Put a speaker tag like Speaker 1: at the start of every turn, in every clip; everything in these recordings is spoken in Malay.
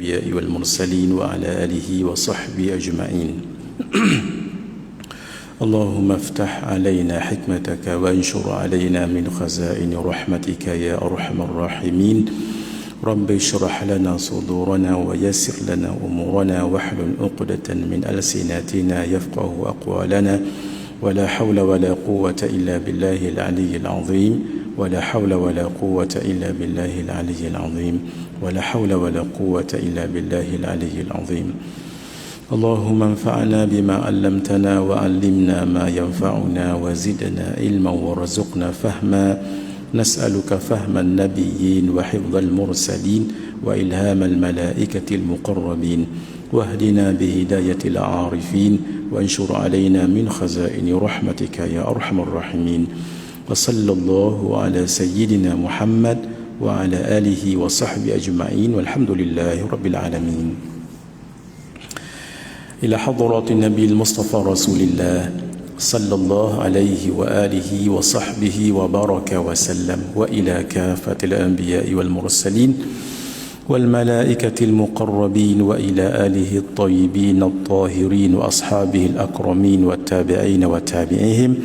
Speaker 1: الأنبياء والمرسلين وعلى آله وصحبه أجمعين. اللهم افتح علينا حكمتك وانشر علينا من خزائن رحمتك يا أرحم الراحمين. رب اشرح لنا صدورنا ويسر لنا أمورنا واحلل عقدة من ألسنتنا يفقه أقوالنا ولا حول ولا قوة إلا بالله العلي العظيم ولا حول ولا قوة إلا بالله العلي العظيم ولا حول ولا قوة إلا بالله العلي العظيم. اللهم انفعنا بما علمتنا وعلمنا ما ينفعنا وزدنا علما وارزقنا فهما. نسألك فهم النبيين وحفظ المرسلين وإلهام الملائكة المقربين واهدنا بهداية العارفين وانشر علينا من خزائن رحمتك يا أرحم الراحمين. وصلى الله على سيدنا محمد وعلى آله وصحبه أجمعين والحمد لله رب العالمين. إلى حضرة النبي المصطفى رسول الله صلى الله عليه وآله وصحبه وبارك وسلم وإلى كافة الأنبياء والمرسلين والملائكة المقربين وإلى آله الطيبين الطاهرين وأصحابه الأكرمين والتابعين وتابعيهم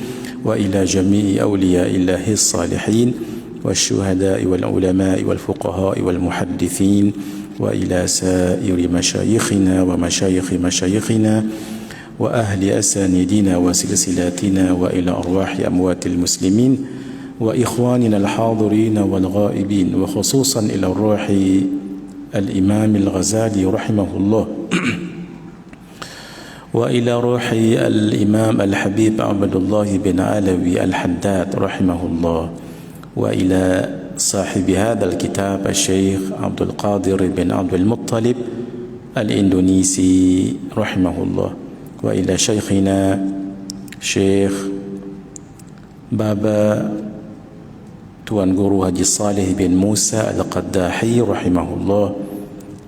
Speaker 1: وإلى جميع أولياء الله الصالحين والشهداء والعلماء والفقهاء والمحدثين وإلى سائر مشايخنا ومشايخ مشايخنا وأهل أسانيدنا وسلسلاتنا وإلى أرواح أموات المسلمين وإخواننا الحاضرين والغائبين وخصوصا إلى الروح الإمام الغزالي رحمه الله وإلى روح الإمام الحبيب عبد الله بن علوي الحداد رحمه الله وإلى صاحب هذا الكتاب الشيخ عبد القادر بن عبد المطلب الإندونيسي رحمه الله وإلى شيخنا شيخ بابا Tuan Guru Haji Saleh bin Musa Al-Qaddahi rahimahullah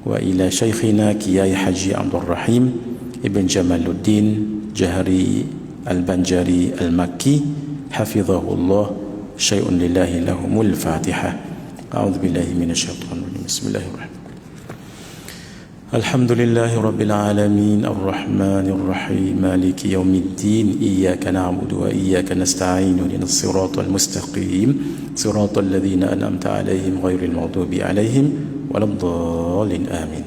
Speaker 1: wa ila Syekhina Kiai Haji Abdul Rahim Ibn Jamaluddin Jahri Al-Banjari Al-Makki hafizahullah syai'un lillahi lahumul Fatihah. A'udzu billahi minasyaitonir rajim. Bismillahirrahmanirrahim. Alhamdulillahi rabbil alamin arrahmanir rahim maliki yaumiddin iyyaka na'budu wa iyyaka nasta'in ihdinas siratal mustaqim siratal ladzina an'amta 'alaihim ghairil maghdubi 'alaihim waladdallin amin.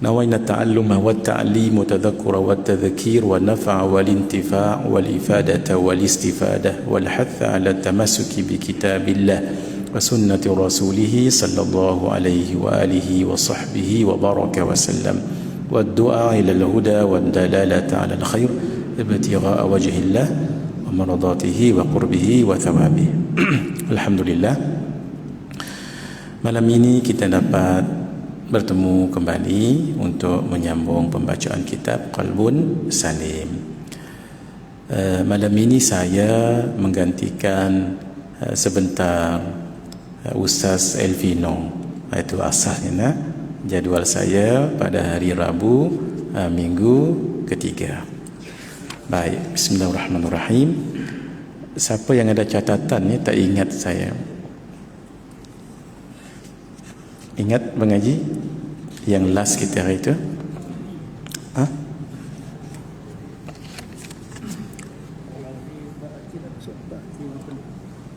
Speaker 1: Nawaina ta'alluma wat ta'lim wa tadhakkura wat tadhkir wan naf'a wal intifa' wal ifadata wal istifadah wal hatha 'ala tamassuki bi kitabillah وسنة رسوله صلى الله عليه وآله وصحبه وبارك وسلم والدعاء إلى الهدى والدلالة على الخير ابتغاء وجه الله ومرضاته وقربه وثوابه. Alhamdulillah, malam ini kita dapat bertemu kembali untuk menyambung pembacaan kitab Qalbun Salim. Malam ini saya menggantikan sebentar Ustaz Elvino. Itu asasnya jadual saya pada hari Rabu minggu ketiga. Baik, bismillahirrahmanirrahim. Siapa yang ada catatan ni tak ingat saya? Ingat mengaji yang last kita hari itu?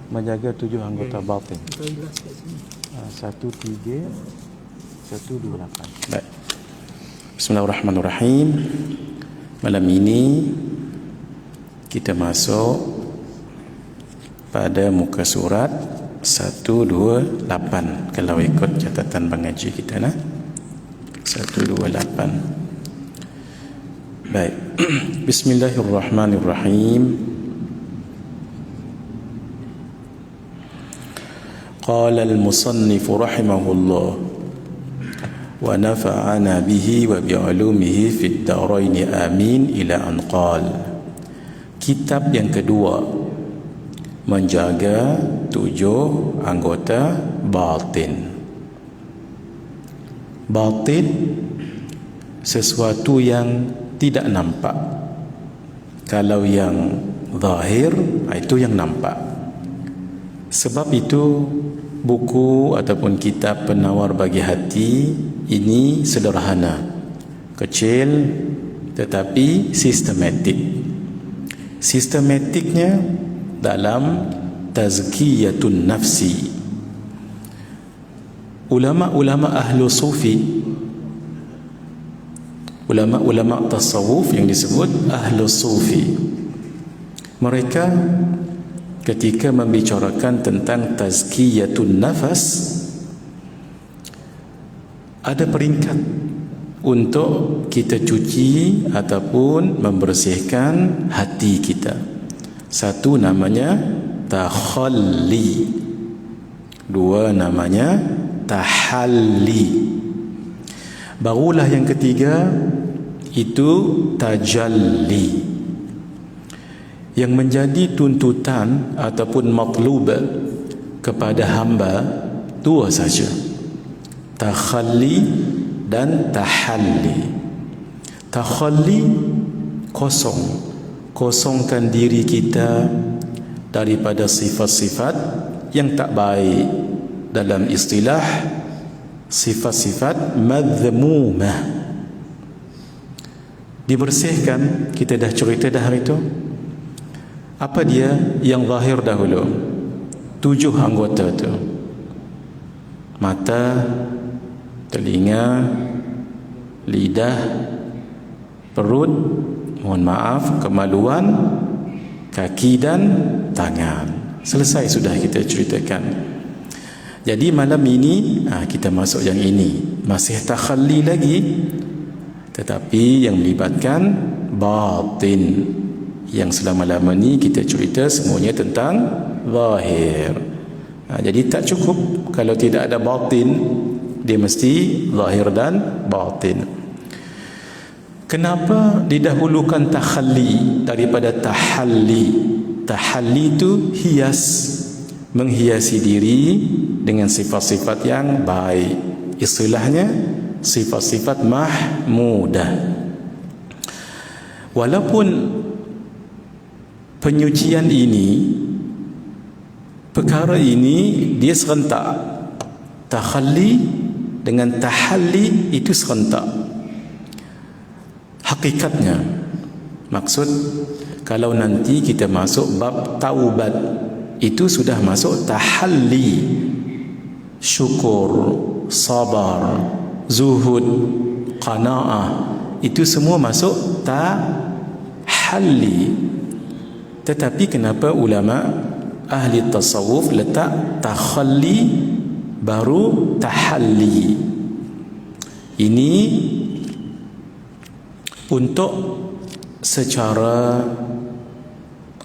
Speaker 1: Menjaga 7 anggota batin. 13 128. Baik. Bismillahirrahmanirrahim. Malam ini kita masuk pada muka surat 128 kalau ikut catatan pengaji kita nah. 128. Baik. Bismillahirrahmanirrahim. قال المصنف رحمه الله ونفعنا به وبعلومه في الدارين آمين إلى أن قال. Kitab yang kedua menjaga 7 anggota batin. Batin sesuatu yang tidak nampak. Kalau yang zahir itu yang nampak. Sebab itu buku ataupun kitab Penawar Bagi Hati ini sederhana, kecil tetapi sistematik. Sistematiknya dalam tazkiyatun nafsi. Ulama-ulama ahlu sufi, ulama-ulama tasawuf yang disebut ahlu sufi, mereka ketika membicarakan tentang tazkiyatun nafas, ada peringkat untuk kita cuci ataupun membersihkan hati kita. Satu namanya takhalli, dua namanya tahalli, barulah yang ketiga itu tajalli. Yang menjadi tuntutan ataupun matlub kepada hamba dua saja, takhalli dan tahalli. Takhalli, kosongkan diri kita daripada sifat-sifat yang tak baik, dalam istilah sifat-sifat madhmumah. Dibersihkan, kita dah cerita dah hari itu. Apa dia yang zahir dahulu? 7 anggota tu: mata, telinga, lidah, perut, mohon maaf, kemaluan, kaki dan tangan. Selesai sudah kita ceritakan. Jadi malam ini kita masuk yang ini, masih takhalli lagi, tetapi yang melibatkan batin. Yang selama-lama ni kita cerita semuanya tentang zahir. Jadi tak cukup kalau tidak ada batin, dia mesti zahir dan batin. Kenapa didahulukan takhalli daripada tahalli? Tahalli itu hias, menghiasi diri dengan sifat-sifat yang baik. Istilahnya sifat-sifat mahmudah. Walaupun penyucian ini, perkara ini dia serentak, takhalli dengan tahalli itu serentak. Hakikatnya, maksud kalau nanti kita masuk bab taubat, itu sudah masuk tahalli, syukur, sabar, zuhud, qanaah, itu semua masuk tahalli. Tetapi kenapa ulama ahli tasawuf letak takhalli baru tahalli? Ini untuk secara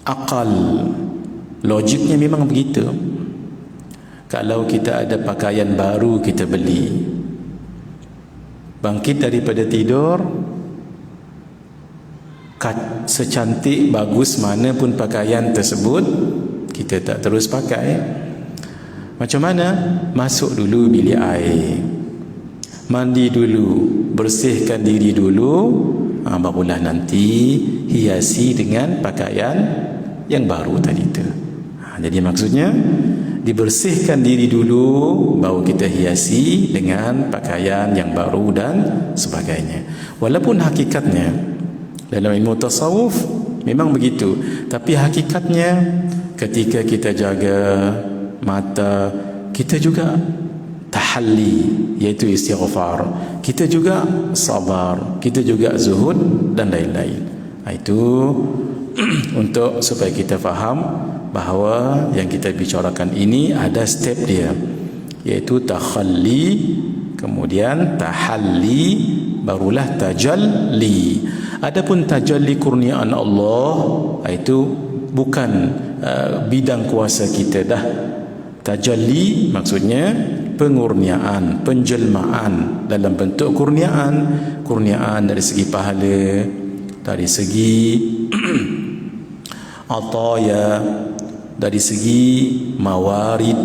Speaker 1: akal, logiknya memang begitu. Kalau kita ada pakaian baru kita beli, bangkit daripada tidur, secantik bagus mana pun pakaian tersebut, kita tak terus pakai. Macam mana? Masuk dulu bilik air, mandi dulu, bersihkan diri dulu, barulah nanti hiasi dengan pakaian yang baru tadi tu. Jadi maksudnya dibersihkan diri dulu, baru kita hiasi dengan pakaian yang baru dan sebagainya. Walaupun hakikatnya dalam ilmu tasawuf memang begitu, tapi hakikatnya ketika kita jaga mata, kita juga tahalli, iaitu istighfar, kita juga sabar, kita juga zuhud dan lain-lain. Itu untuk supaya kita faham bahawa yang kita bicarakan ini ada step dia, iaitu takhalli, kemudian tahalli, barulah tajalli. Adapun tajalli kurniaan Allah, itu bukan bidang kuasa kita dah. Tajalli maksudnya pengurniaan, penjelmaan dalam bentuk kurniaan. Kurniaan dari segi pahala, dari segi ataya, dari segi mawarid,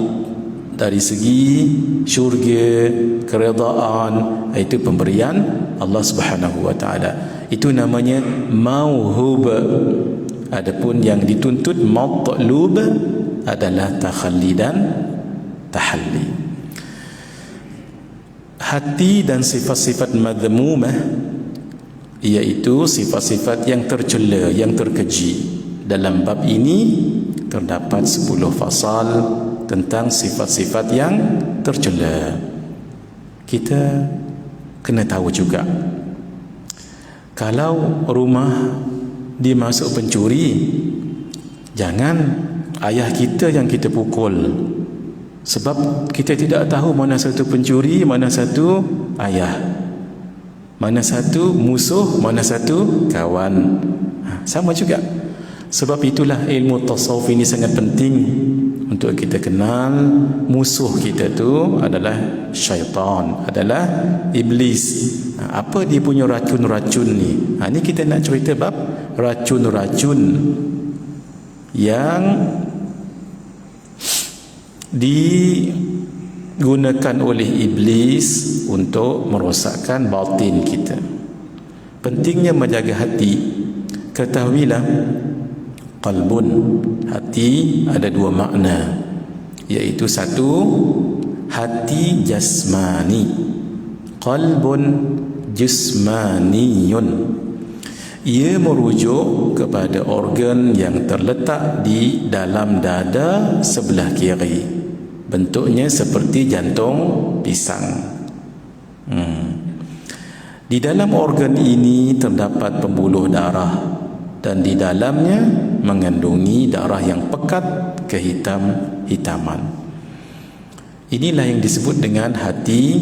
Speaker 1: dari segi syurga, keredaan, itu pemberian Allah Subhanahu wa taala. Itu namanya mauhub. Adapun yang dituntut matlub adalah takhalli dan tahalli. Hati dan sifat-sifat madhmumah, iaitu sifat-sifat yang tercela, yang terkeji. Dalam bab ini terdapat 10 fasal tentang sifat-sifat yang tercela. Kita kena tahu juga, kalau rumah dimasuk pencuri, jangan ayah kita yang kita pukul, sebab kita tidak tahu mana satu pencuri, mana satu ayah, mana satu musuh, mana satu kawan. Sama juga. Sebab itulah ilmu tasawuf ini sangat penting untuk kita kenal musuh kita tu adalah syaitan, adalah iblis. Apa dia punya racun-racun ni? Ni kita nak cerita bab racun-racun yang digunakan oleh iblis untuk merosakkan batin kita. Pentingnya menjaga hati. Ketahuilah, qalbun, hati ada 2 makna, iaitu satu, hati jasmani, qalbun jismaniyun. Ia merujuk kepada organ yang terletak di dalam dada sebelah kiri, bentuknya seperti jantung pisang. Di dalam organ ini terdapat pembuluh darah, dan di dalamnya mengandungi darah yang pekat kehitam-hitaman. Inilah yang disebut dengan hati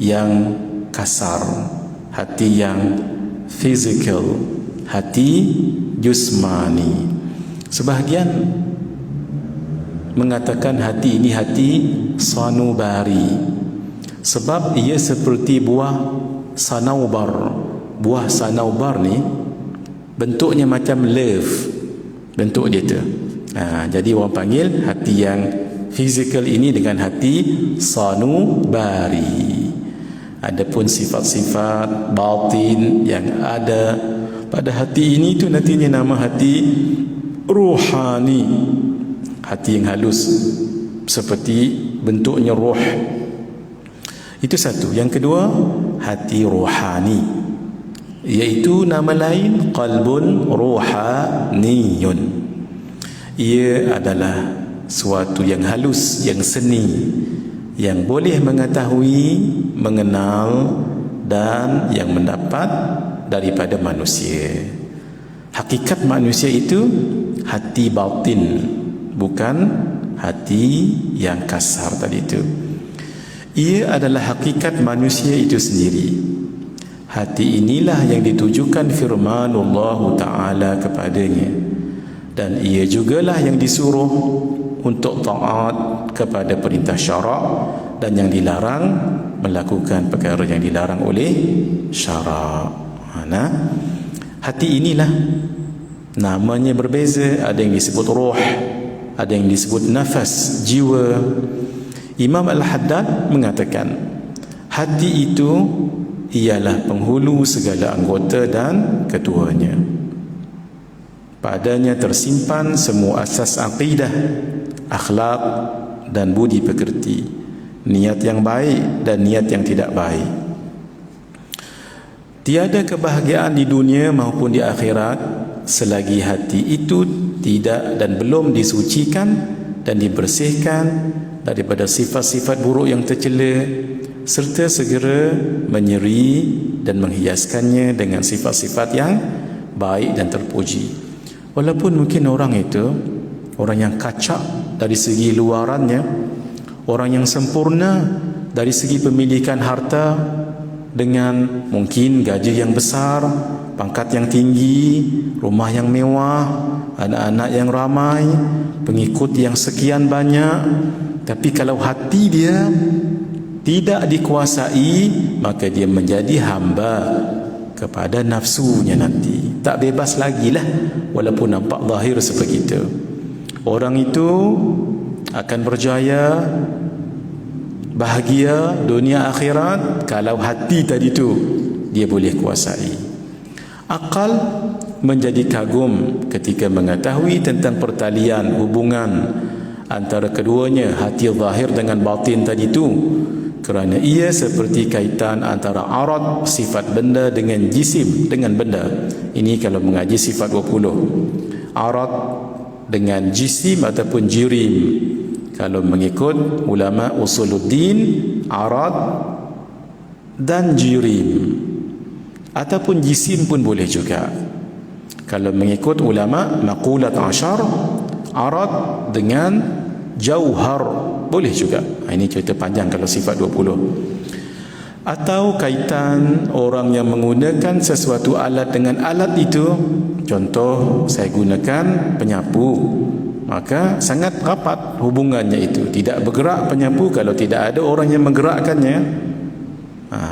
Speaker 1: yang kasar, hati yang physical, hati jusmani. Sebahagian mengatakan hati ini hati sanubari, sebab ia seperti buah sanaubar. Buah sanaubar ni bentuknya macam love, bentuk dia tu. Jadi orang panggil hati yang fizikal ini dengan hati sanubari. Adapun sifat-sifat batin yang ada pada hati ini tu nantinya nama hati ruhani, hati yang halus seperti bentuknya roh. Itu satu. Yang kedua, hati rohani, iaitu nama lain qalbun ruhaniyun. Ia adalah suatu yang halus, yang seni, yang boleh mengetahui, mengenal dan yang mendapat daripada manusia. Hakikat manusia itu hati batin, bukan hati yang kasar tadi itu. Ia adalah hakikat manusia itu sendiri. Hati inilah yang ditujukan firmanullah Ta'ala kepadanya, dan ia jugalah yang disuruh untuk taat kepada perintah syarak, dan yang dilarang melakukan perkara yang dilarang oleh syarak. Hati inilah namanya berbeza. Ada yang disebut roh, ada yang disebut nafas, jiwa. Imam Al-Haddad mengatakan, hati itu ialah penghulu segala anggota dan ketuanya. Padanya tersimpan semua asas akidah, akhlak dan budi pekerti, niat yang baik dan niat yang tidak baik. Tiada kebahagiaan di dunia maupun di akhirat selagi hati itu tidak dan belum disucikan dan dibersihkan daripada sifat-sifat buruk yang tercela, serta segera menyeri dan menghiaskannya dengan sifat-sifat yang baik dan terpuji. Walaupun mungkin orang itu orang yang kacak dari segi luarannya, orang yang sempurna dari segi pemilikan harta, dengan mungkin gaji yang besar, pangkat yang tinggi, rumah yang mewah, anak-anak yang ramai, pengikut yang sekian banyak, tapi kalau hati dia tidak dikuasai, maka dia menjadi hamba kepada nafsunya nanti. Tak bebas lagi lah, walaupun nampak zahir seperti itu. Orang itu akan berjaya, bahagia dunia akhirat kalau hati tadi tu dia boleh kuasai. Akal menjadi kagum ketika mengetahui tentang pertalian hubungan antara keduanya, hati zahir dengan batin tadi tu, kerana ia seperti kaitan antara arad sifat benda dengan jisim dengan benda. Ini kalau mengaji sifat 20, arad dengan jisim ataupun jirim. Kalau mengikut ulama usuluddin, arad dan jirim ataupun jisim pun boleh juga. Kalau mengikut ulama maqulat ashar, arad dengan jauhar boleh juga. Ini cerita panjang kalau sifat 20. Atau kaitan orang yang menggunakan sesuatu alat dengan alat itu. Contoh, saya gunakan penyapu, maka sangat rapat hubungannya itu. Tidak bergerak penyapu kalau tidak ada orang yang menggerakkannya.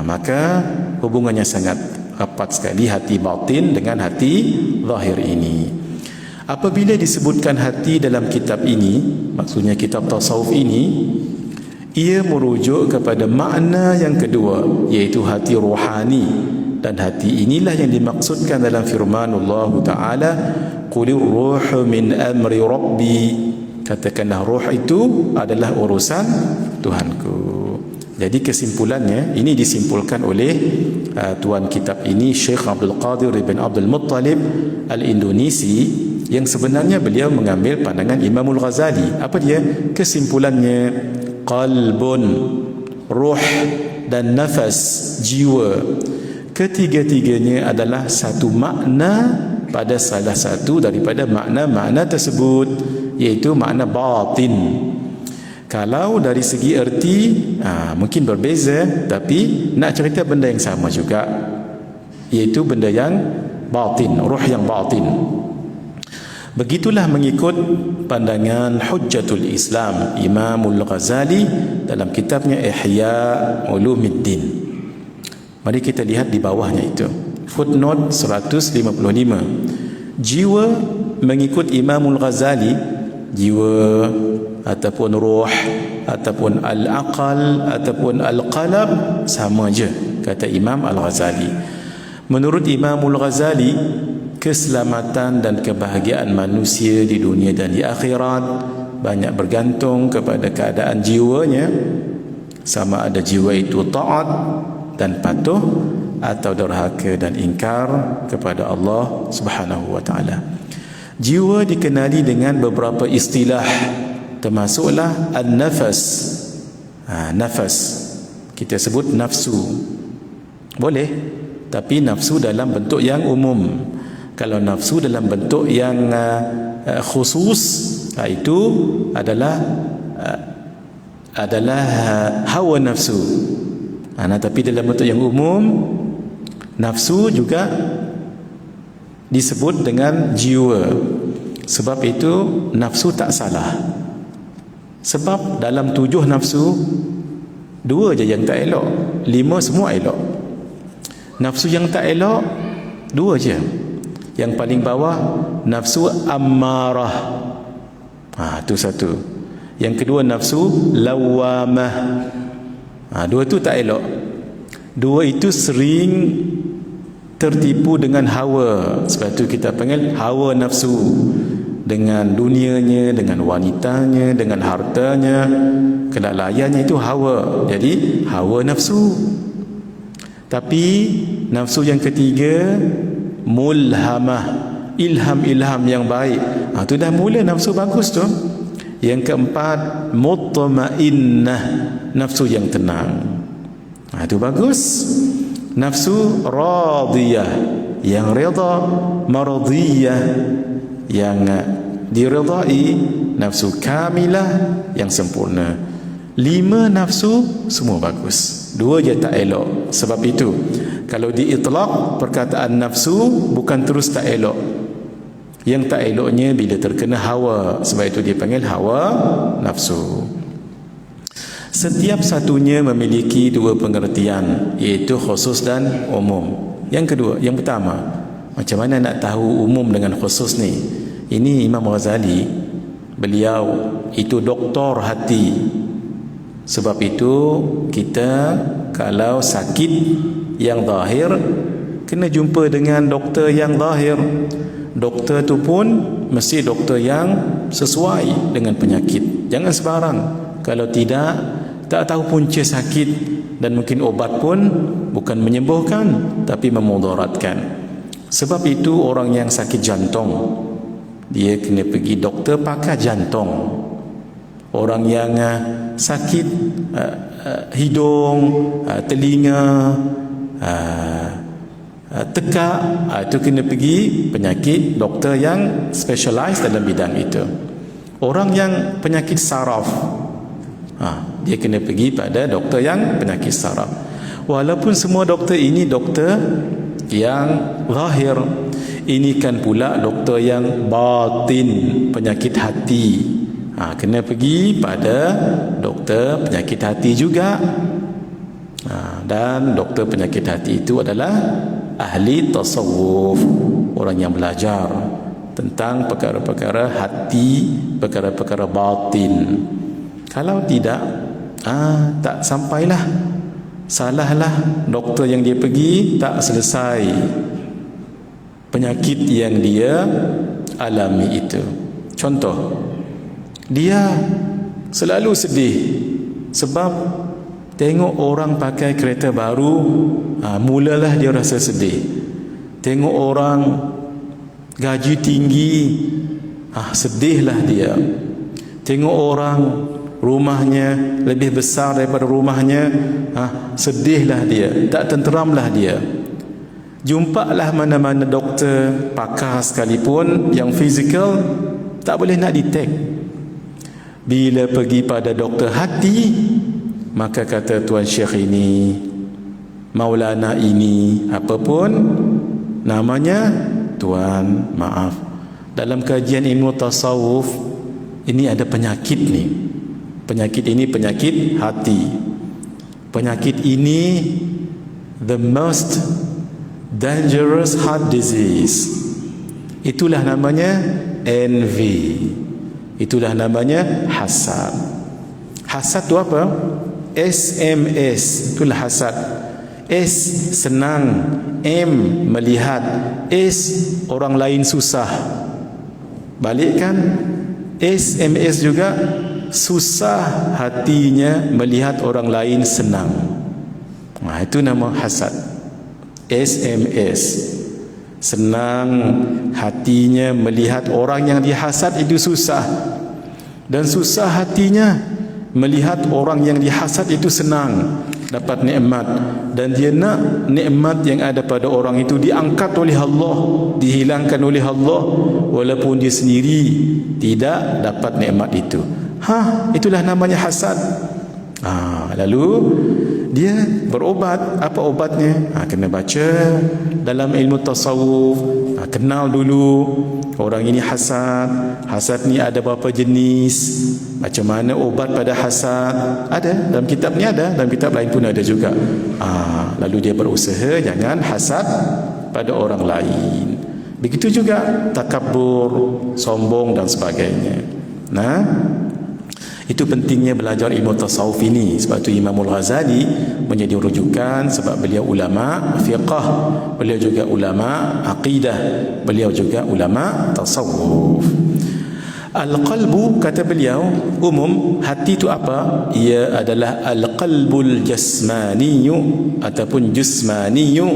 Speaker 1: Maka hubungannya sangat rapat sekali hati batin dengan hati zahir ini. Apabila disebutkan hati dalam kitab ini, maksudnya kitab tasawuf ini, ia merujuk kepada makna yang kedua, iaitu hati rohani. Dan hati inilah yang dimaksudkan dalam firman Allah Ta'ala, Qulir ruhu min amri rabbi. Katakanlah roh itu adalah urusan Tuhanku. Jadi kesimpulannya, ini disimpulkan oleh tuan kitab ini, Syekh Abdul Qadir bin Abdul Muttalib Al-Indonesi, yang sebenarnya beliau mengambil pandangan Imamul Ghazali. Apa dia? Kesimpulannya, qalbun, ruh dan nafas, jiwa, ketiga-tiganya adalah satu makna pada salah satu daripada makna-makna tersebut, iaitu makna batin. Kalau dari segi erti mungkin berbeza, tapi nak cerita benda yang sama juga, iaitu benda yang batin, ruh yang batin. Begitulah mengikut pandangan Hujjatul Islam Imamul Ghazali dalam kitabnya Ihya Ulumuddin. Mari kita lihat di bawahnya itu, footnote 155. Jiwa mengikut Imamul Ghazali, jiwa ataupun ruh ataupun al-aqal ataupun al-qalb sama je, kata Imam Al-Ghazali. Menurut Imamul Ghazali, keselamatan dan kebahagiaan manusia di dunia dan di akhirat banyak bergantung kepada keadaan jiwanya, sama ada jiwa itu taat dan patuh atau derhaka dan ingkar kepada Allah Subhanahu wa taala. Jiwa dikenali dengan beberapa istilah, termasuklah an-nafas. Nafas kita sebut nafsu, boleh, tapi nafsu dalam bentuk yang umum. Kalau nafsu dalam bentuk yang khusus, itu adalah hawa nafsu. Tapi dalam bentuk yang umum, nafsu juga disebut dengan jiwa. Sebab itu nafsu tak salah. Sebab dalam 7 nafsu, 2 je yang tak elok, 5 semua elok. Nafsu yang tak elok 2 je. Yang paling bawah nafsu ammarah, itu satu. Yang kedua nafsu lawamah. 2 tu tak elok. 2 itu sering tertipu dengan hawa. Sebab tu kita panggil hawa nafsu. Dengan dunianya, dengan wanitanya, dengan hartanya, kelalaiannya, itu hawa. Jadi hawa nafsu. Tapi nafsu yang ketiga mulhamah, ilham-ilham yang baik. Tu dah mula nafsu bagus tu. Yang keempat mutmainnah, nafsu yang tenang. Itu bagus. Nafsu radiyah, yang rida, maradiyah, yang diridai, nafsu kamilah, yang sempurna. 5 nafsu semua bagus, 2 je tak elok. Sebab itu kalau diitlaq perkataan nafsu bukan terus tak elok. Yang tak eloknya bila terkena hawa. Sebab itu dia panggil hawa nafsu. Setiap satunya memiliki 2 pengertian, iaitu khusus dan umum. Yang kedua, yang pertama, macam mana nak tahu umum dengan khusus ni? Ini Imam Ghazali, beliau itu doktor hati. Sebab itu kita kalau sakit yang zahir, kena jumpa dengan doktor yang zahir. Doktor tu pun mesti doktor yang sesuai dengan penyakit. Jangan sembarang. Kalau tidak, tak tahu punca sakit, dan mungkin obat pun bukan menyembuhkan tapi memudaratkan. Sebab itu orang yang sakit jantung, dia kena pergi doktor pakar jantung. Orang yang sakit hidung, telinga, tekak, itu kena pergi penyakit doktor yang specialize dalam bidang itu. Orang yang penyakit saraf, dia kena pergi pada doktor yang penyakit saraf. Walaupun semua doktor ini doktor yang zahir, ini kan pula doktor yang batin, penyakit hati. Kena pergi pada doktor penyakit hati juga. Dan doktor penyakit hati itu adalah ahli tasawuf, orang yang belajar tentang perkara-perkara hati, perkara-perkara batin. Kalau tidak, tak sampailah, salahlah doktor yang dia pergi, tak selesai penyakit yang dia alami itu. Contoh, dia selalu sedih sebab tengok orang pakai kereta baru, mulalah dia rasa sedih. Tengok orang gaji tinggi, sedihlah dia. Tengok orang rumahnya lebih besar daripada rumahnya, sedihlah dia, tak tenteramlah dia. Jumpalah mana-mana doktor pakar sekalipun yang fizikal, tak boleh nak detect. Bila pergi pada doktor hati, maka kata Tuan Syekh ini, Maulana ini, apapun namanya, Tuan maaf, dalam kajian ilmu tasawuf ini ada penyakit ni. Penyakit ini penyakit hati. Penyakit ini the most dangerous heart disease. Itulah namanya envy. Itulah namanya hasad. Hasad tu apa? SMS, itulah hasad. S senang, M melihat, S orang lain susah. Balikkan, SMS juga susah hatinya melihat orang lain senang. Itu nama hasad. SMS, senang hatinya melihat orang yang dihasad itu susah, dan susah hatinya melihat orang yang dihasad itu senang, dapat nikmat, dan dia nak nikmat yang ada pada orang itu diangkat oleh Allah, dihilangkan oleh Allah, walaupun dia sendiri tidak dapat nikmat itu. Itulah namanya hasad. Lalu dia berobat. Apa obatnya? Kena baca dalam ilmu tasawuf, kenal dulu orang ini hasad. Hasad ni ada berapa jenis, macam mana obat pada hasad, ada dalam kitab ni, ada dalam kitab lain pun ada juga. Lalu dia berusaha jangan hasad pada orang lain. Begitu juga takabur, sombong dan sebagainya. Itu pentingnya belajar ilmu tasawuf ini. Sebab itu Imamul Ghazali menjadi rujukan, sebab beliau ulama fiqh, beliau juga ulama aqidah, beliau juga ulama tasawuf. Al-qalbu, kata beliau, umum hati itu apa? Ia adalah al-qalbul jasmaniyu ataupun jusmaniyu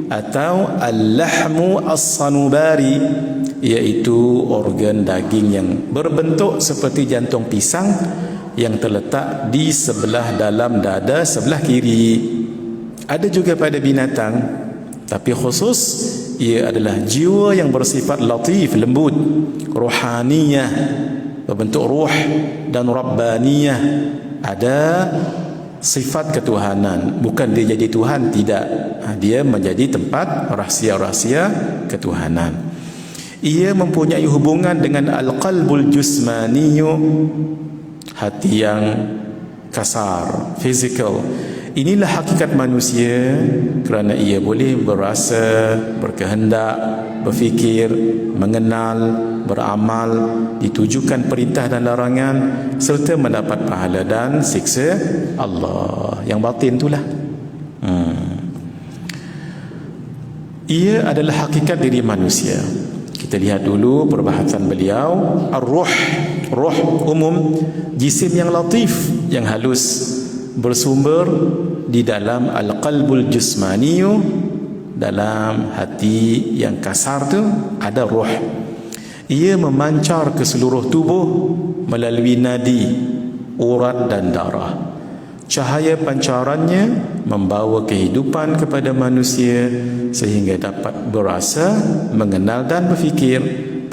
Speaker 1: atau al-lahmu as-sanubari, iaitu organ daging yang berbentuk seperti jantung pisang yang terletak di sebelah dalam dada sebelah kiri. Ada juga pada binatang, tapi khusus ia adalah jiwa yang bersifat latif, lembut, rohaniyah, berbentuk ruh, dan rabbaniyah, ada sifat ketuhanan. Bukan dia jadi Tuhan, tidak. Dia menjadi tempat rahsia-rahsia ketuhanan. Ia mempunyai hubungan dengan al-qalbul jusmaniyu, hati yang kasar, physical. Inilah hakikat manusia, kerana ia boleh berasa, berkehendak, berfikir, mengenal, beramal, ditujukan perintah dan larangan, serta mendapat pahala dan siksa Allah. Yang batin itulah. Ia adalah hakikat diri manusia. Kita lihat dulu perbahasan beliau, ar-ruh, Roh umum jisim yang latif, yang halus, bersumber di dalam al-qalbul jismaniyu, dalam hati yang kasar tu ada roh. Ia memancar ke seluruh tubuh melalui nadi, urat dan darah. Cahaya pancarannya membawa kehidupan kepada manusia sehingga dapat berasa, mengenal dan berfikir.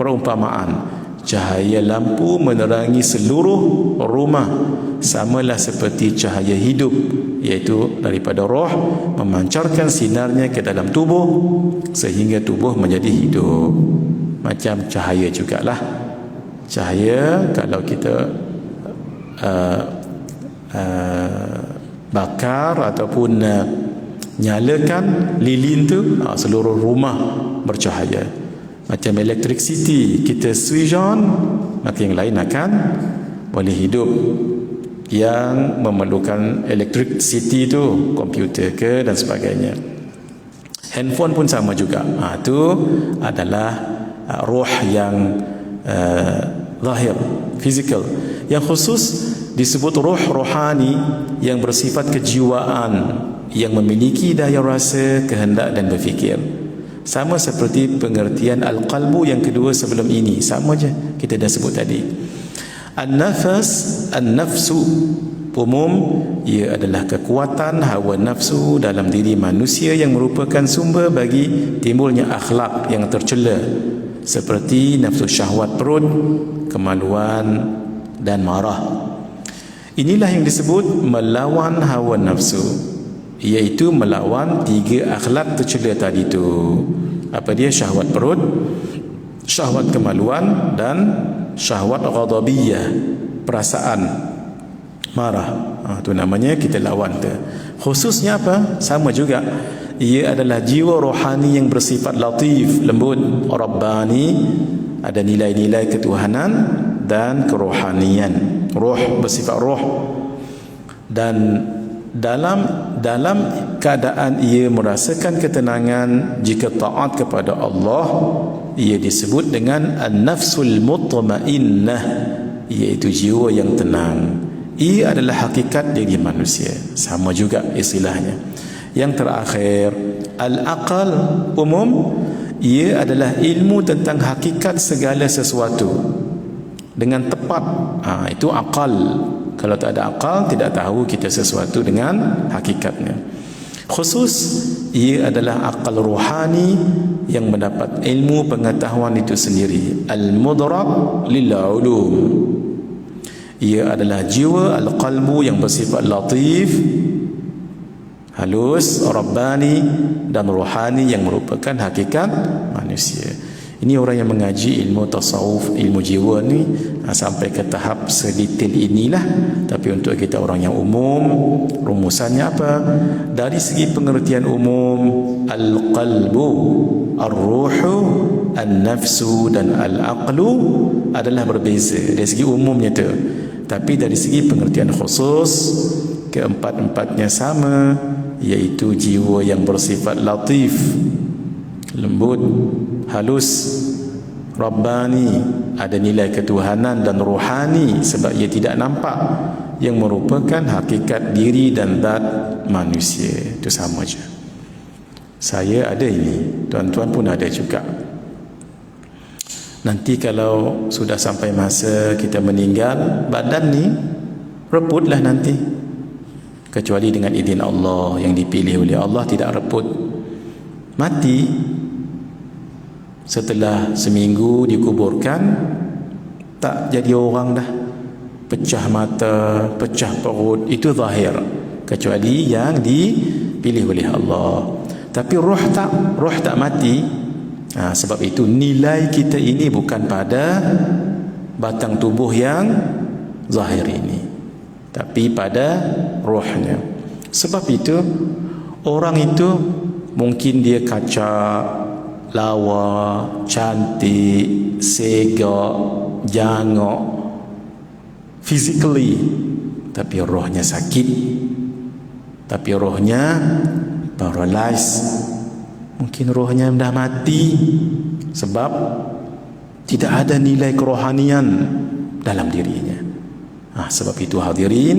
Speaker 1: Perumpamaan, cahaya lampu menerangi seluruh rumah samalah seperti cahaya hidup, iaitu daripada roh memancarkan sinarnya ke dalam tubuh sehingga tubuh menjadi hidup. Macam cahaya jugalah. Cahaya kalau kita bakar ataupun nyalakan lilin tu, seluruh rumah bercahaya. Macam electricity, kita switch on, maka yang lain akan boleh hidup. Yang memerlukan electricity tu, komputer ke dan sebagainya. Handphone pun sama juga. Itu adalah roh yang zahir, fizikal. Yang khusus disebut roh rohani yang bersifat kejiwaan, yang memiliki daya rasa, kehendak dan berfikir. Sama seperti pengertian al-qalbu yang kedua sebelum ini, sama je kita dah sebut tadi. An-nafas, an-nafsu umum, ia adalah kekuatan hawa nafsu dalam diri manusia yang merupakan sumber bagi timbulnya akhlak yang tercela, seperti nafsu syahwat perut, kemaluan dan marah. Inilah yang disebut melawan hawa nafsu, iaitu melawan 3 akhlak tercela tadi tu. Apa dia? Syahwat perut, syahwat kemaluan dan syahwat ghadabiyah, perasaan marah. Itu namanya kita lawan tu. Khususnya apa? Sama juga, ia adalah jiwa rohani yang bersifat latif, lembut, rabbani, ada nilai-nilai ketuhanan dan kerohanian. Roh bersifat roh, dan dalam keadaan ia merasakan ketenangan jika taat kepada Allah, ia disebut dengan an-nafsul mutmainnah, iaitu jiwa yang tenang. Ia adalah hakikat diri manusia, sama juga istilahnya. Yang terakhir, al-aqal umum, ia adalah ilmu tentang hakikat segala sesuatu dengan tepat. Itu akal. Kalau tak ada akal, tidak tahu kita sesuatu dengan hakikatnya. Khusus, ia adalah akal rohani yang mendapat ilmu pengetahuan itu sendiri. Al-mudrak lil-ulum. Ia adalah jiwa al-qalbu yang bersifat latif, halus, rabbani dan rohani yang merupakan hakikat manusia. Ini orang yang mengaji ilmu tasawuf, ilmu jiwa ni sampai ke tahap sedetail inilah. Tapi untuk kita orang yang umum, rumusannya apa? Dari segi pengertian umum, al-qalbu, ar-ruhu, an-nafsu dan al-aqlu adalah berbeza dari segi umumnya tu. Tapi dari segi pengertian khusus, keempat-empatnya sama, iaitu jiwa yang bersifat latif, lembut, halus, rabbani, ada nilai ketuhanan dan rohani sebab ia tidak nampak, yang merupakan hakikat diri dan zat manusia. Itu sama je. Saya ada ini, tuan-tuan pun ada juga. Nanti kalau sudah sampai masa kita meninggal, badan ni reputlah nanti, kecuali dengan izin Allah yang dipilih oleh Allah, tidak reput. Mati, setelah seminggu dikuburkan, tak jadi orang dah, pecah mata, pecah perut, itu zahir, kecuali yang dipilih oleh Allah. Tapi roh tak mati. Sebab itu nilai kita ini bukan pada batang tubuh yang zahir ini, tapi pada rohnya. Sebab itu orang itu mungkin dia kacak, lawa, cantik, segak, jangok physically, tapi rohnya sakit, tapi rohnya paralyzed. Mungkin rohnya dah mati sebab tidak ada nilai kerohanian dalam dirinya. Sebab itu hadirin,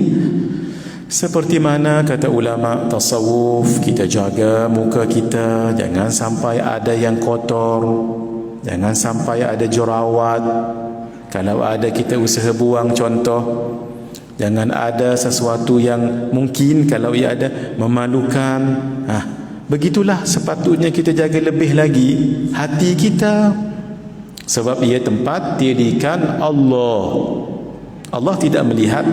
Speaker 1: seperti mana kata ulama tasawuf, kita jaga muka kita, jangan sampai ada yang kotor, jangan sampai ada jerawat. Kalau ada, kita usaha buang, contoh. Jangan ada sesuatu yang mungkin kalau ia ada memalukan. Begitulah sepatutnya kita jaga lebih lagi hati kita, sebab ia tempat didikan Allah. Allah tidak melihat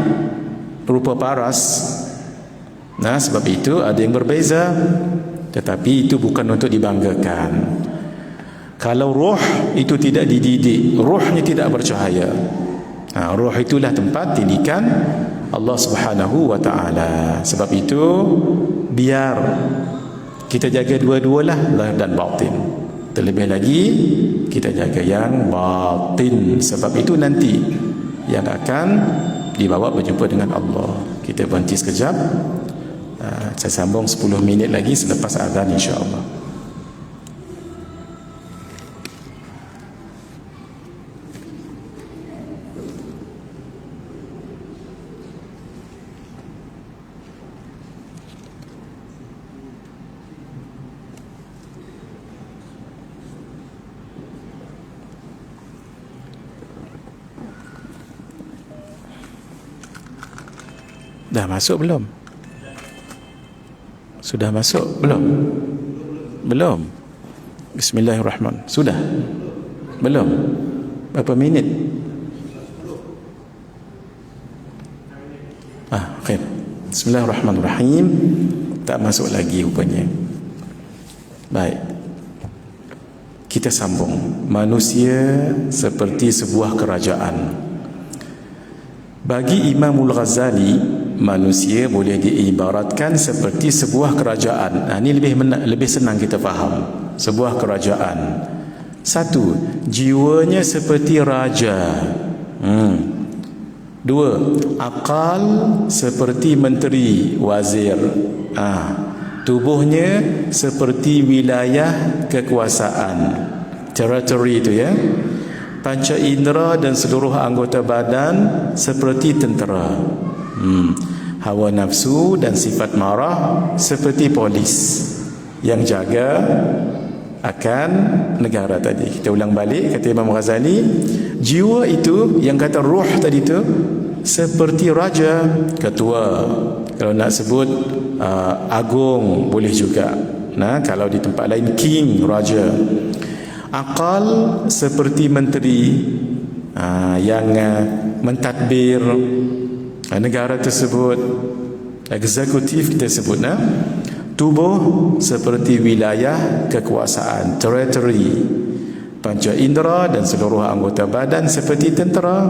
Speaker 1: rupa paras. Sebab itu ada yang berbeza, tetapi itu bukan untuk dibanggakan. Kalau roh itu tidak dididik, rohnya tidak bercahaya, roh itulah tempat didikan Allah Subhanahu wa ta'ala. Sebab itu biar kita jaga dua-dualah, lahir dan batin. Terlebih lagi kita jaga yang batin, sebab itu nanti yang akan dibawa berjumpa dengan Allah. Kita berhenti sekejap, saya sambung 10 minit lagi selepas azan, insya-Allah. Dah masuk belum? Sudah masuk belum? Belum. Bismillahirrahmanirrahim. Sudah? Belum? Berapa minit? Khair. Bismillahirrahmanirrahim. Tak masuk lagi rupanya. Baik. Kita sambung. Manusia seperti sebuah kerajaan. Bagi Imamul Ghazali, manusia boleh diibaratkan seperti sebuah kerajaan. Ini lebih senang kita faham. Sebuah kerajaan. Satu, jiwanya seperti raja. Dua, akal seperti menteri, wazir. Tubuhnya seperti wilayah kekuasaan, territory itu ya. Panca indera dan seluruh anggota badan seperti tentera. Hawa nafsu dan sifat marah seperti polis yang jaga akan negara tadi. Kita ulang balik, kata Imam Ghazali, jiwa itu yang kata ruh tadi itu seperti raja, ketua. Kalau nak sebut agung boleh juga. Kalau di tempat lain king, raja. Akal seperti menteri yang mentadbir negara tersebut, eksekutif kita sebut. Tubuh seperti wilayah kekuasaan, territory. Panca indera dan seluruh anggota badan seperti tentera.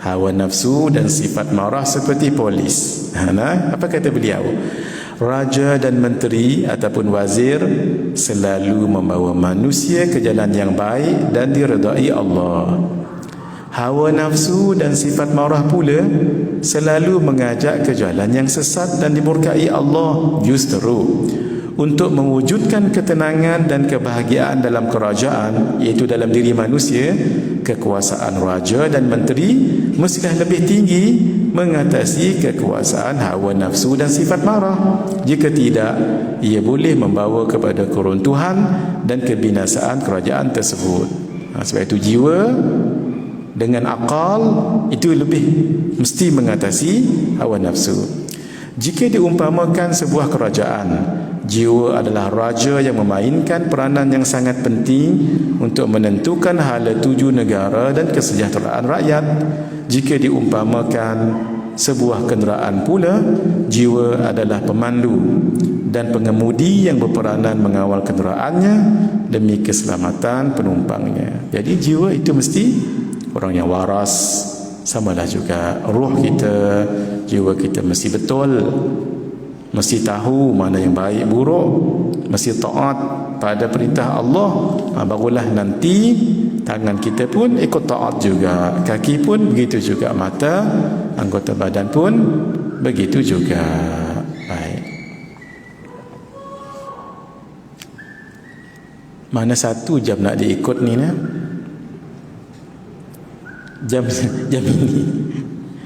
Speaker 1: Hawa nafsu dan sifat marah seperti polis. Apa kata beliau? Raja dan menteri ataupun wazir selalu membawa manusia ke jalan yang baik dan diredai Allah. Hawa nafsu dan sifat marah pula selalu mengajak ke jalan yang sesat dan dimurkai Allah. Justru untuk mewujudkan ketenangan dan kebahagiaan dalam kerajaan, iaitu dalam diri manusia, kekuasaan raja dan menteri mestilah lebih tinggi mengatasi kekuasaan hawa nafsu dan sifat marah. Jika tidak, ia boleh membawa kepada keruntuhan dan kebinasaan kerajaan tersebut. Sebab itu jiwa dengan akal itu lebih mesti mengatasi hawa nafsu. Jika diumpamakan sebuah kerajaan, jiwa adalah raja yang memainkan peranan yang sangat penting untuk menentukan hala tuju negara dan kesejahteraan rakyat. Jika diumpamakan sebuah kenderaan pula, jiwa adalah pemandu dan pengemudi yang berperanan mengawal kenderaannya demi keselamatan penumpangnya. Jadi jiwa itu mesti orang yang waras. Samalah juga ruh kita, jiwa kita mesti betul, mesti tahu mana yang baik buruk, mesti taat pada perintah Allah. Barulah nanti tangan kita pun ikut taat juga, kaki pun begitu juga, mata, anggota badan pun begitu juga. Baik. Mana satu jam nak diikut ni Jam jam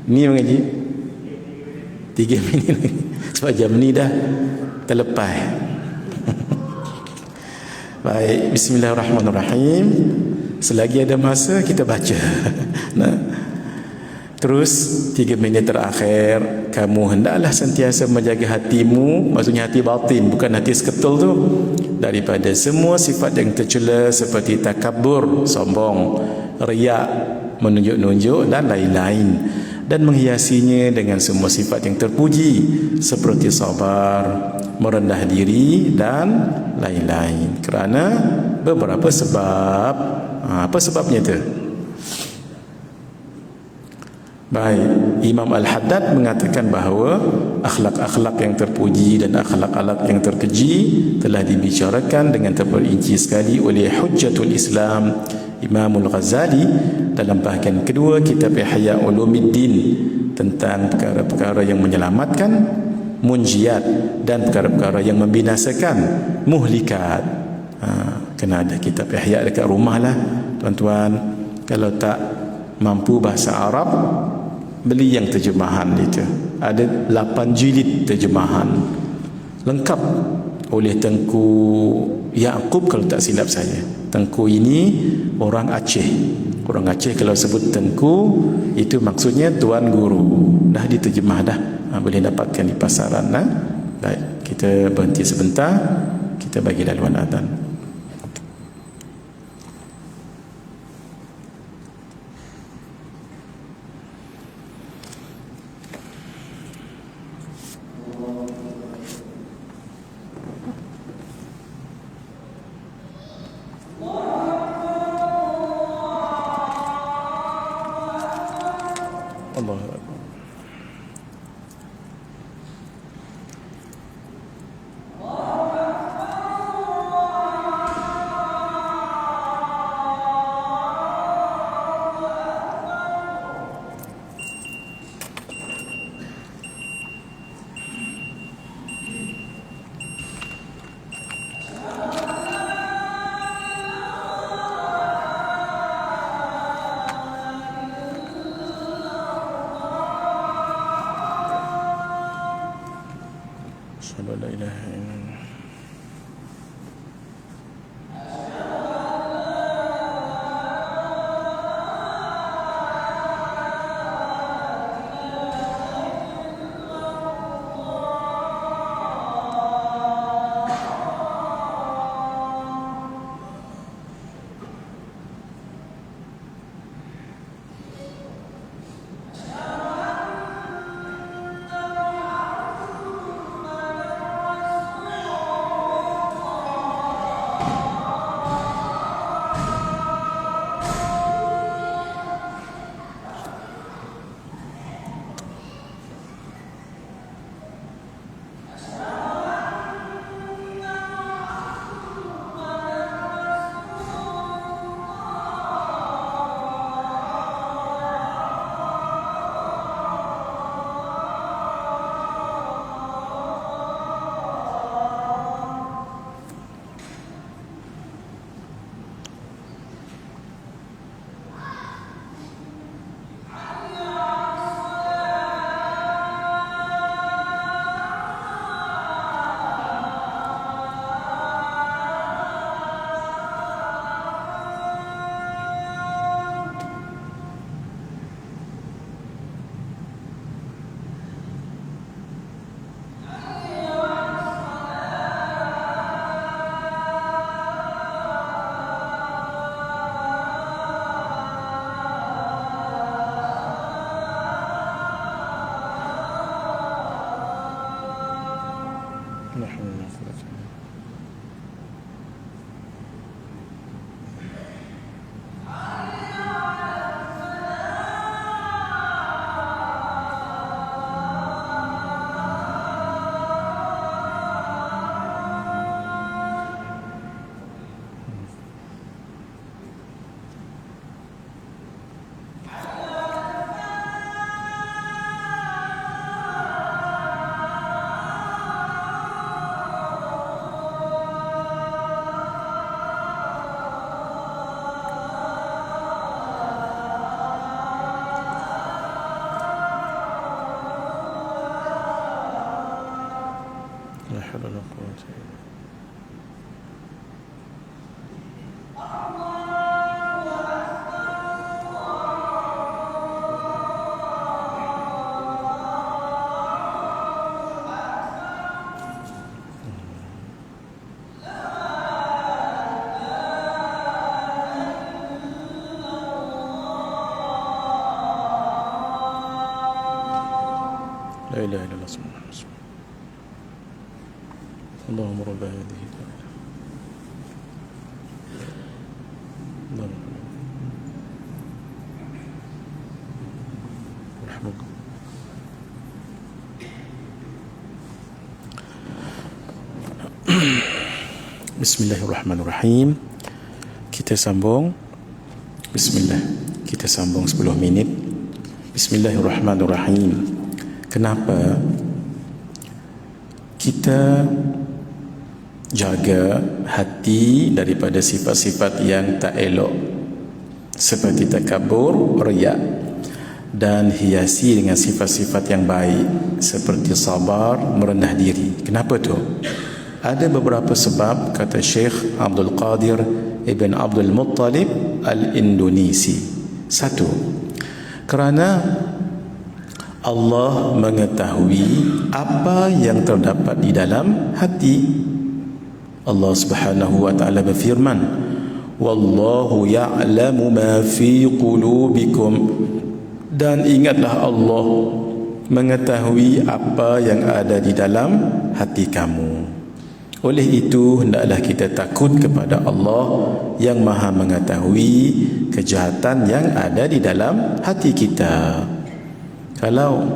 Speaker 1: ini mengaji 3 minit lagi. Sebab jam ni dah terlepas. Baik, bismillahirrahmanirrahim. Selagi ada masa kita baca. Nah, terus 3 minit terakhir, kamu hendaklah sentiasa menjaga hatimu, maksudnya hati batin, bukan hati seketul tu, daripada semua sifat yang tercela seperti takabur, sombong, riak, menunjuk-nunjuk dan lain-lain, dan menghiasinya dengan semua sifat yang terpuji seperti sabar, merendah diri dan lain-lain. Kerana beberapa sebab. Apa sebabnya tu? Baik, Imam Al-Haddad mengatakan bahawa akhlak-akhlak yang terpuji dan akhlak-akhlak yang terkeji telah dibicarakan dengan terperinci sekali oleh Hujjatul Islam Imamul Ghazali dalam bahagian kedua kitab Ihya Ulumuddin tentang perkara-perkara yang menyelamatkan, munjiat, dan perkara-perkara yang membinasakan, muhlikat. Kena ada kitab Ihya dekat rumah lah tuan-tuan. Kalau tak mampu bahasa Arab, beli yang terjemahan itu. Ada 8 jilid terjemahan lengkap oleh Tengku Yaqub kalau tak silap saya. Tengku ini orang Aceh. Orang Aceh kalau sebut Tengku itu maksudnya tuan guru. Dah diterjemah dah. Boleh dapatkan di pasaran. Baik, kita berhenti sebentar. Kita bagi laluan azan. Allahu Akbar. Asyhadu an la ilaha illallah. haula wala quwwata illa billah. لا إله إلا الله سبحانه وتعالى. اللهم رب هذه الدعوة. اللهم رحمك. Bismillahirrahmanirrahim. Kita sambung. Bismillah. Kita sambung 10 minit. Bismillahirrahmanirrahim. Kenapa kita jaga hati daripada sifat-sifat yang tak elok seperti takabur, riya, dan hiasi dengan sifat-sifat yang baik seperti sabar, merendah diri? Kenapa tu? Ada beberapa sebab, kata Syekh Abdul Qadir Ibn Abdul Muttalib Al-Indonesi. Satu, kerana Allah mengetahui apa yang terdapat di dalam hati. Allah Subhanahu wa taala berfirman, wallahu ya'lamu ma fi qulubikum, dan ingatlah Allah mengetahui apa yang ada di dalam hati kamu. Oleh itu hendaklah kita takut kepada Allah yang Maha mengetahui kejahatan yang ada di dalam hati kita. Kalau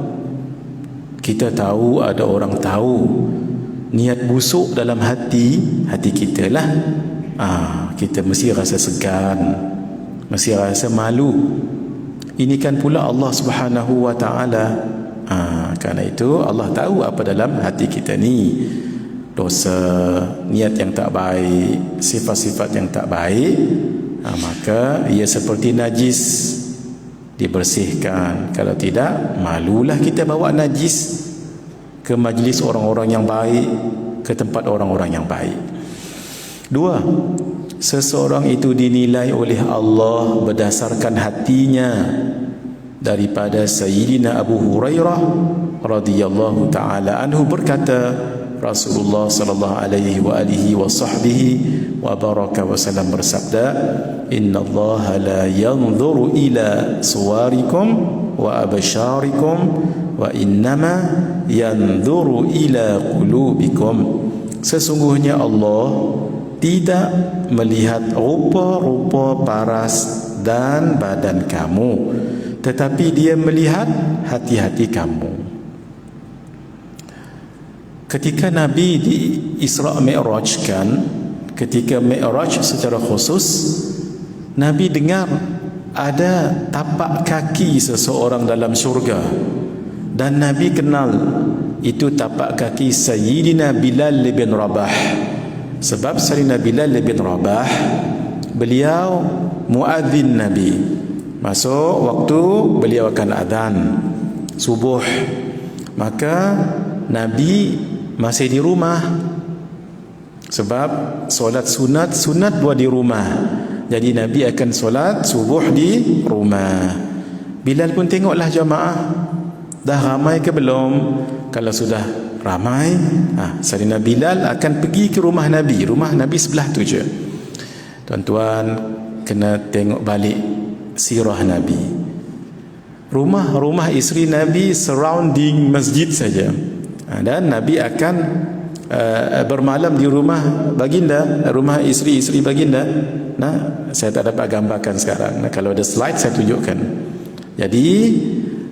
Speaker 1: kita tahu, ada orang tahu niat busuk dalam hati kita lah, kita mesti rasa segan, mesti rasa malu. Ini kan pula Allah Subhanahu wa taala. Kerana itu Allah tahu apa dalam hati kita ni. Dosa, niat yang tak baik, sifat-sifat yang tak baik, maka ia seperti najis, dibersihkan. Kalau tidak, malulah kita bawa najis ke majlis orang-orang yang baik, ke tempat orang-orang yang baik. Dua, seseorang itu dinilai oleh Allah berdasarkan hatinya. Daripada Sayyidina Abu Hurairah radhiyallahu taala anhu berkata, Rasulullah sallallahu alaihi wa alihi wa sahbihi wa baraka wa sallam bersabda, innallaha la yanzuru ila suwarikum wa absharikum wa innama yanzuru ila qulubikum. Sesungguhnya Allah tidak melihat rupa-rupa paras dan badan kamu, tetapi Dia melihat hati-hati kamu. Ketika Nabi di Isra Mi'rajkan, ketika Mi'raj secara khusus, Nabi dengar ada tapak kaki seseorang dalam syurga, dan Nabi kenal itu tapak kaki Sayyidina Bilal bin Rabah. Sebab Sayyidina Bilal bin Rabah, beliau muadzin Nabi. Masuk waktu beliau akan adhan subuh, maka Nabi masih di rumah, sebab solat sunat buat di rumah. Jadi Nabi akan solat subuh di rumah. Bilal pun tengoklah jamaah dah ramai ke belum. Kalau sudah ramai, Sayyidina Bilal akan pergi ke rumah Nabi. Rumah Nabi sebelah tu je. Tuan-tuan kena tengok balik sirah Nabi. Rumah isteri Nabi surrounding masjid saja, dan Nabi akan bermalam di rumah baginda, rumah isteri baginda. Saya tak dapat gambarkan sekarang. Kalau ada slide saya tunjukkan. Jadi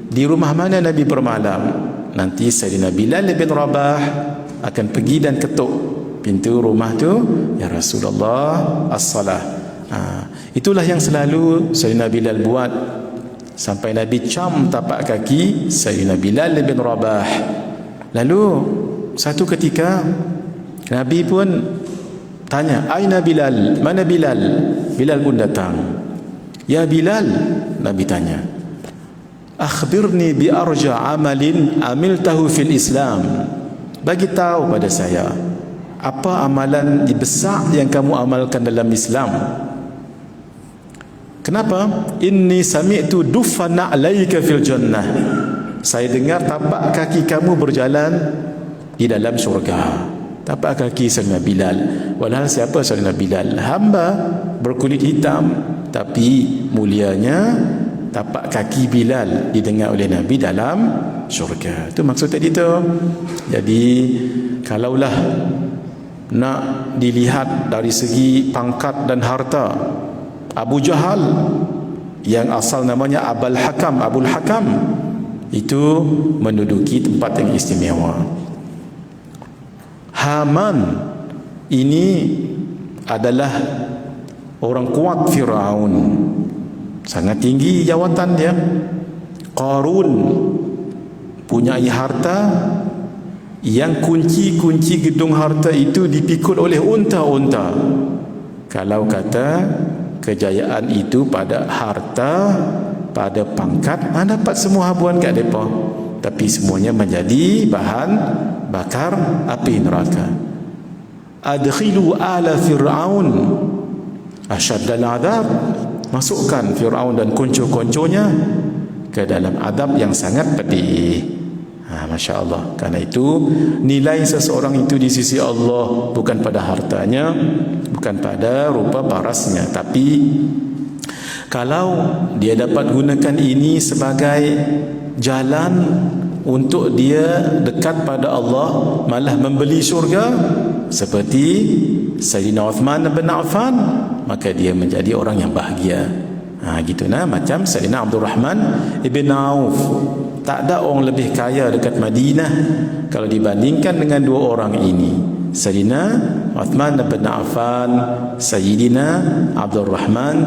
Speaker 1: di rumah mana Nabi bermalam, nanti Sayyidina Bilal bin Rabah akan pergi dan ketuk pintu rumah tu, ya Rasulullah, as-salah. Itulah yang selalu Sayyidina Bilal buat sampai Nabi cam tapak kaki Sayyidina Bilal bin Rabah. Lalu satu ketika Nabi pun tanya, aina Bilal, mana Bilal? Bilal pun datang. Ya Bilal, Nabi tanya, akhbirni bi arja amalin amiltahu fil Islam. bagi tahu pada saya apa amalan besar yang kamu amalkan dalam Islam. Kenapa? Inni sami'tu dufana 'alaika fil jannah. Saya dengar tapak kaki kamu berjalan di dalam syurga. Tapak kaki Sayyidina Bilal. Walhal siapa Sayyidina Bilal? Hamba berkulit hitam, tapi mulianya tapak kaki Bilal didengar oleh Nabi dalam syurga. Itu maksud tadi tu. Jadi kalaulah nak dilihat dari segi pangkat dan harta, Abu Jahal yang asal namanya Abul Hakam itu menduduki tempat yang istimewa. Haman ini adalah orang kuat Firaun, sangat tinggi jawatan dia. Qarun punyai harta yang kunci-kunci gedung harta itu dipikul oleh unta-unta. Kalau kata kejayaan itu pada harta, pada pangkat, dapat semua habuan kat mereka, tapi semuanya menjadi bahan bakar api neraka. Adkhilu ala Fir'aun asyaddal adab. Masukkan Fir'aun dan konco-konconya ke dalam adab yang sangat pedih. Masya Allah. Karena itu nilai seseorang itu di sisi Allah bukan pada hartanya, bukan pada rupa parasnya, tapi kalau dia dapat gunakan ini sebagai jalan untuk dia dekat pada Allah, malah membeli syurga seperti Sayyidina Uthman bin Affan, maka dia menjadi orang yang bahagia. Gitu nah, macam Sayyidina Abdul Rahman ibn Auf. Tak ada orang lebih kaya dekat Madinah kalau dibandingkan dengan dua orang ini, Sayyidina Uthman bin Affan, Sayyidina Abdul Rahman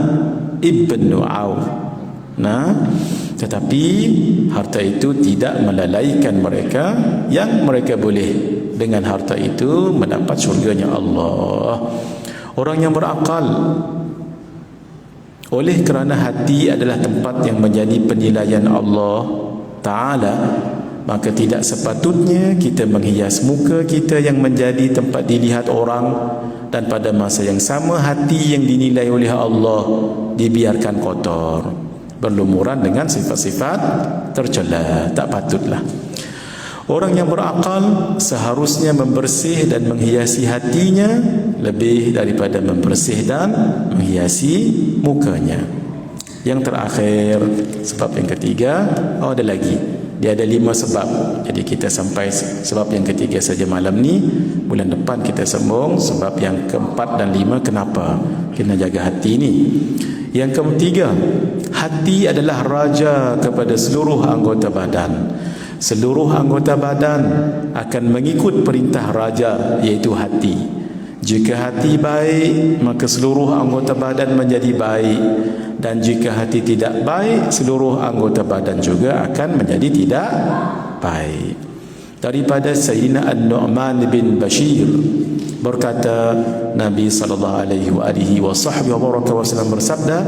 Speaker 1: ibn Auf. Tetapi harta itu tidak melalaikan mereka, yang mereka boleh dengan harta itu mendapat syurganya Allah. Orang yang berakal, oleh kerana hati adalah tempat yang menjadi penilaian Allah Ta'ala, maka tidak sepatutnya kita menghias muka kita yang menjadi tempat dilihat orang, dan pada masa yang sama hati yang dinilai oleh Allah dibiarkan kotor, berlumuran dengan sifat-sifat tercela. Tak patutlah. Orang yang berakal seharusnya membersih dan menghiasi hatinya lebih daripada membersih dan menghiasi mukanya. Yang terakhir, sebab yang ketiga, ada lagi. Dia ada 5 sebab. Jadi kita sampai sebab yang ketiga saja malam ni. Bulan depan kita sambung sebab yang keempat dan 5. Kenapa kena jaga hati ni? Yang ketiga, hati adalah raja kepada seluruh anggota badan. Seluruh anggota badan akan mengikut perintah raja, iaitu hati. Jika hati baik, maka seluruh anggota badan menjadi baik, dan jika hati tidak baik, seluruh anggota badan juga akan menjadi tidak baik. Daripada Sayyidina An-Nu'man bin Bashir berkata, Nabi sallallahu alaihi wasallam bersabda,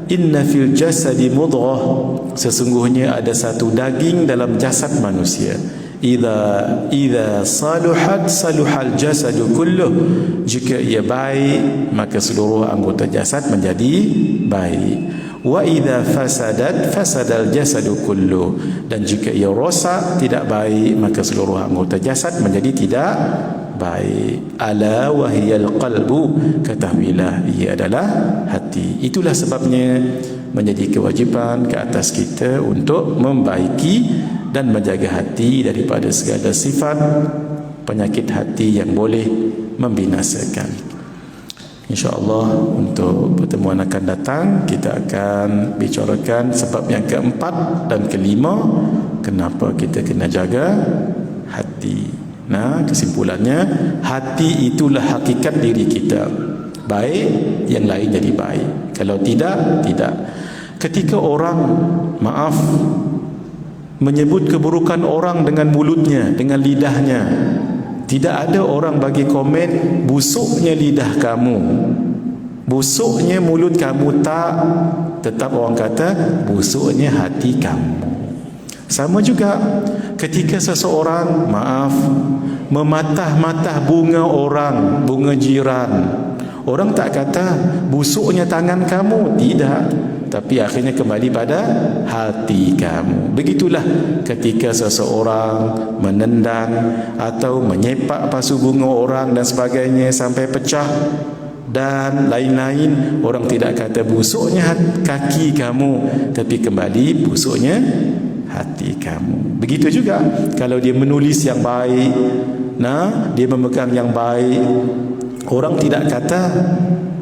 Speaker 1: inna fil jasadi mudghah, sesungguhnya ada satu daging dalam jasad manusia. Idza saluhat saluhal jasadu kulluh, jika ia baik maka seluruh anggota jasad menjadi baik. Wa idza fasadat fasadal jasadu kulluh, dan jika ia rosak tidak baik maka seluruh anggota jasad menjadi tidak baik. Ala wahiyal qalbu, ketahuilah ia adalah hati. Itulah sebabnya menjadi kewajipan ke atas kita untuk membaiki dan menjaga hati daripada segala sifat penyakit hati yang boleh membinasakan. InsyaAllah untuk pertemuan akan datang kita akan bicarakan sebab yang keempat dan kelima, kenapa kita kena jaga hati. Kesimpulannya, hati itulah hakikat diri kita. Baik, yang lain jadi baik. Kalau tidak, tidak. Ketika orang, menyebut keburukan orang dengan mulutnya, dengan lidahnya, tidak ada orang bagi komen, busuknya lidah kamu, busuknya mulut kamu, tak. Tetap orang kata, busuknya hati kamu. Sama juga ketika seseorang, maaf, mematah-matah bunga orang, bunga jiran, orang tak kata busuknya tangan kamu, tidak, tapi akhirnya kembali pada hati kamu. Begitulah ketika seseorang menendang atau menyepak pasu bunga orang dan sebagainya sampai pecah dan lain-lain, orang tidak kata busuknya kaki kamu, tapi kembali busuknya hati kamu. Begitu juga kalau dia menulis yang baik, dia memegang yang baik, orang tidak kata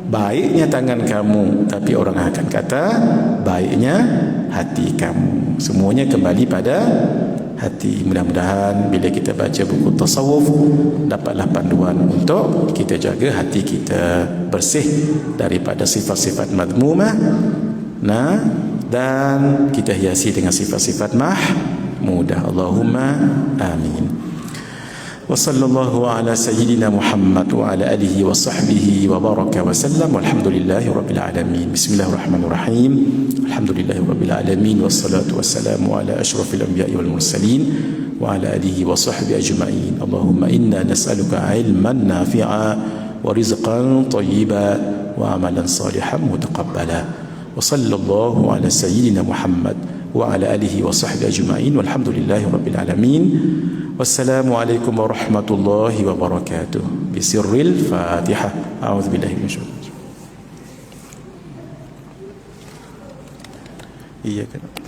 Speaker 1: baiknya tangan kamu, tapi orang akan kata baiknya hati kamu. Semuanya kembali pada hati. Mudah-mudahan bila kita baca buku tasawuf dapatlah panduan untuk kita jaga hati kita bersih daripada sifat-sifat madmumah, dan kita hiasi dengan sifat-sifat mahmudah. Allahumma amin. وصلى الله على سيدنا محمد وعلى آله وصحبه وبارك وسلم والحمد لله رب العالمين. بسم الله الرحمن الرحيم. الحمد لله رب العالمين والصلاة والسلام على أشرف الأنبياء والمرسلين وعلى آله وصحبه أجمعين. اللهم إنا نسألك علما نافعا ورزقا طيبا وعملا صالحا متقبلا. وصلى الله على سيدنا محمد وعلى آله وصحبه أجمعين والحمد لله رب العالمين. والسلام عليكم ورحمة الله وبركاته. بسر الفاتحة. أعوذ بالله من الشيطان الرجيم. إياك نعبد.